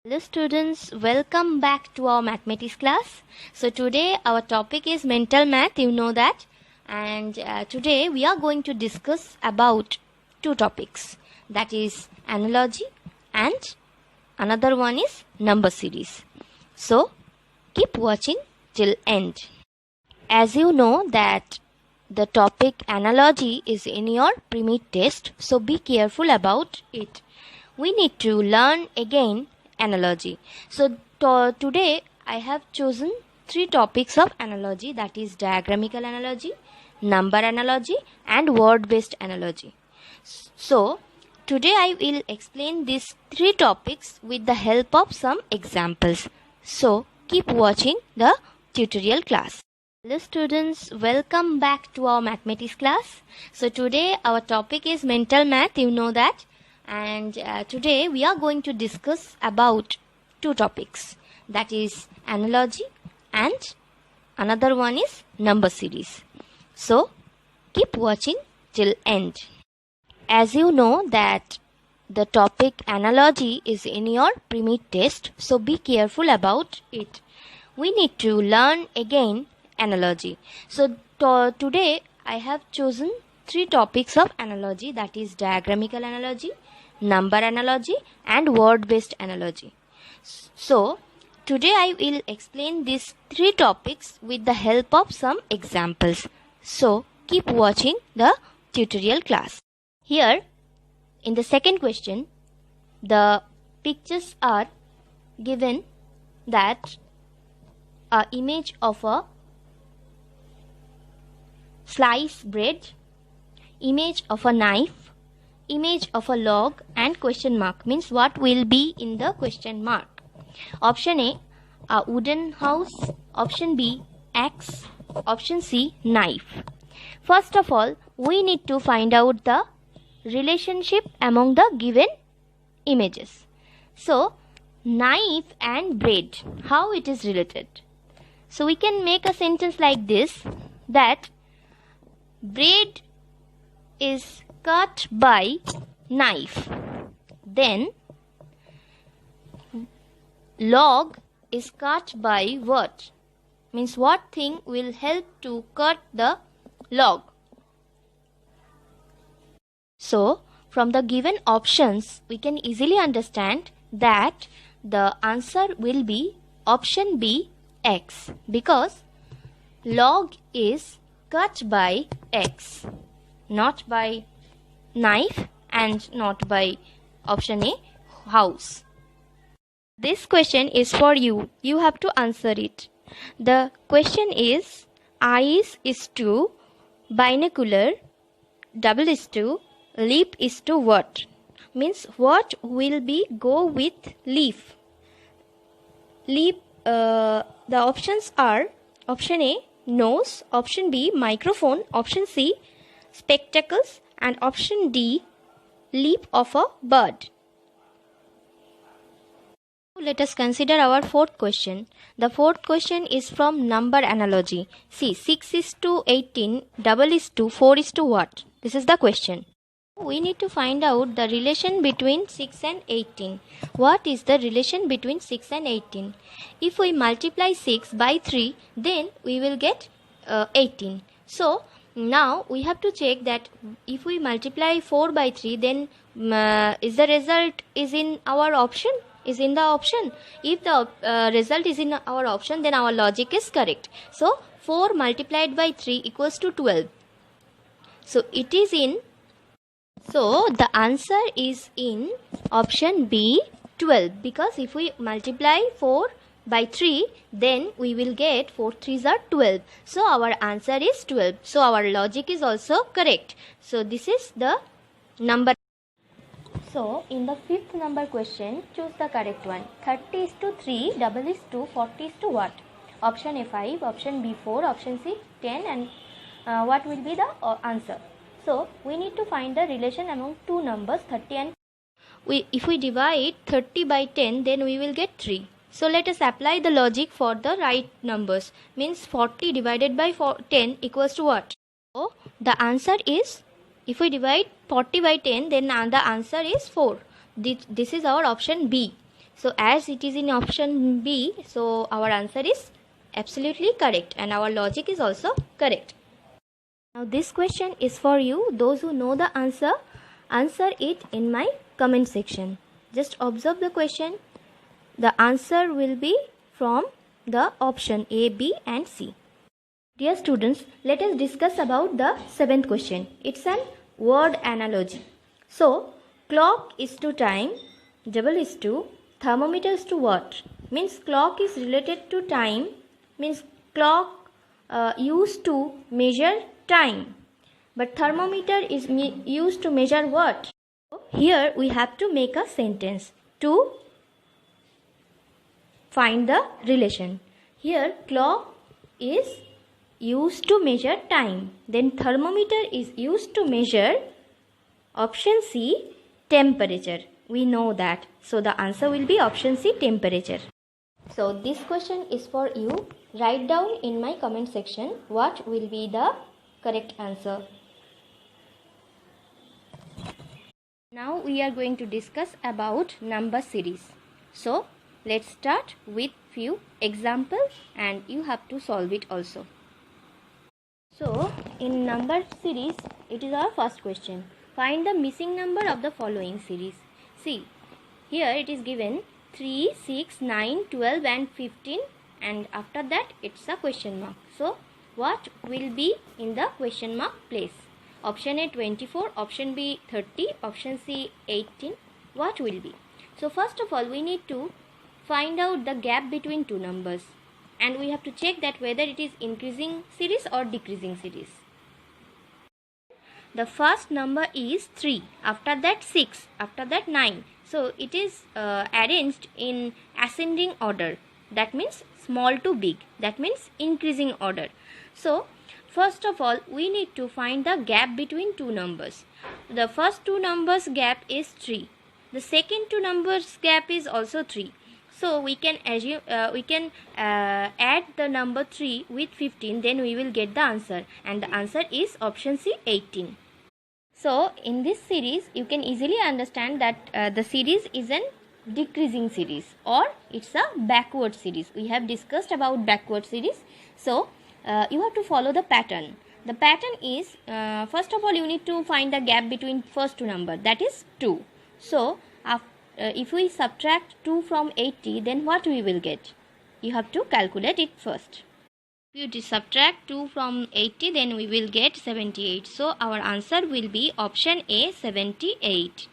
Hello students, welcome back to our mathematics class. So today our topic is mental math, you know that. And today we are going to discuss about two topics. That is analogy and another one is number series. So keep watching till end. As you know that the topic analogy is in your pre-meet test, so be careful about it. We need to learn again analogy. So today I have chosen three topics of analogy, that is diagramical analogy, number analogy and word based analogy. So today I will explain these three topics with the help of some examples. So keep watching the tutorial class. Hello students, welcome back to our mathematics class. So today our topic is mental math, you know that. And today we are going to discuss about two topics, that is analogy and another one is number series. So keep watching till end. As you know that the topic analogy is in your pre-meet test, so be careful about it. We need to learn again analogy. So today I have chosen three topics of analogy, that is diagramical analogy, number analogy and word based analogy. So today I will explain these three topics with the help of some examples. So keep watching the tutorial class. Here in the second question, the pictures are given that an image of a sliced bread, image of a knife, image of a log and question mark, means what will be in the question mark. Option A wooden house, option B axe, option C knife. First of all, we need to find out the relationship among the given images. So knife and bread, how it is related? So we can make a sentence like this, that bread is cut by knife, then log is cut by what? Means what thing will help to cut the log? So from the given options we can easily understand that the answer will be option B, X, because log is cut by X, not by knife and not by option A, house. This question is for you. You have to answer it. The question is eyes is to binocular, double is to leaf is to what? Means what will be go with leaf? Leaf. The options are option A nose, option B microphone, option C spectacles and option D leap of a bird. Let us consider our fourth question. The fourth question is from number analogy. See, 6 is to 18, double is to 4 is to what? This is the question. We need to find out the relation between 6 and 18. What is the relation between 6 and 18? If we multiply 6 by 3, then we will get 18. So now we have to check that if we multiply 4 by 3, then is the result is in our option? Is in the option? If the result is in our option, then our logic is correct. So 4 multiplied by 3 equals to 12. So it is in. So the answer is in option B, 12, because if we multiply 4 by 3, then we will get 4 3s are 12. So our answer is 12. So our logic is also correct. So this is the number. So in the fifth number question, choose the correct one. 30 is to 3, double is to 40 is to what? Option A 5, option B 4, option C 10, and what will be the answer? So we need to find the relation among two numbers 30 and if we divide 30 by 10, then we will get 3. So let us apply the logic for the right numbers. Means 40 divided by 10 equals to what? So the answer is, if we divide 40 by 10, then the answer is 4. This is our option B. So as it is in option B, so our answer is absolutely correct and our logic is also correct. Now this question is for you. Those who know the answer, answer it in my comment section. Just observe the question. The answer will be from the option A, B and C. Dear students, let us discuss about the 7th question. It's an word analogy. So, clock is to time, double is to, thermometer is to what? Means clock is related to time, means clock used to measure time. But thermometer is used to measure what? Here we have to make a sentence to find the relation. Here clock is used to measure time. Then thermometer is used to measure option C, temperature. We know that. So the answer will be option C, temperature. So this question is for you. Write down in my comment section what will be the correct answer. Now we are going to discuss about number series. So let's start with few examples and you have to solve it also. So in number series, it is our first question. Find the missing number of the following series. See, here it is given 3, 6, 9, 12 and 15 and after that it's a question mark. So what will be in the question mark place? Option A 24, option B 30, option C 18. What will be? So first of all we need to find out the gap between two numbers. And we have to check that whether it is increasing series or decreasing series. The first number is 3, after that 6, after that 9. So it is arranged in ascending order. That means small to big. That means increasing order. So first of all we need to find the gap between two numbers. The first two numbers gap is 3. The second two numbers gap is also 3. So we can assume add the number 3 with 15, then we will get the answer and the answer is option C 18. So in this series you can easily understand that the series is an decreasing series or it's a backward series. We have discussed about backward series. So you have to follow the pattern. The pattern is first of all you need to find the gap between first two numbers, that is 2. So if we subtract 2 from 80, then what we will get? You have to calculate it first. If you subtract 2 from 80, then we will get 78. So our answer will be option A 78.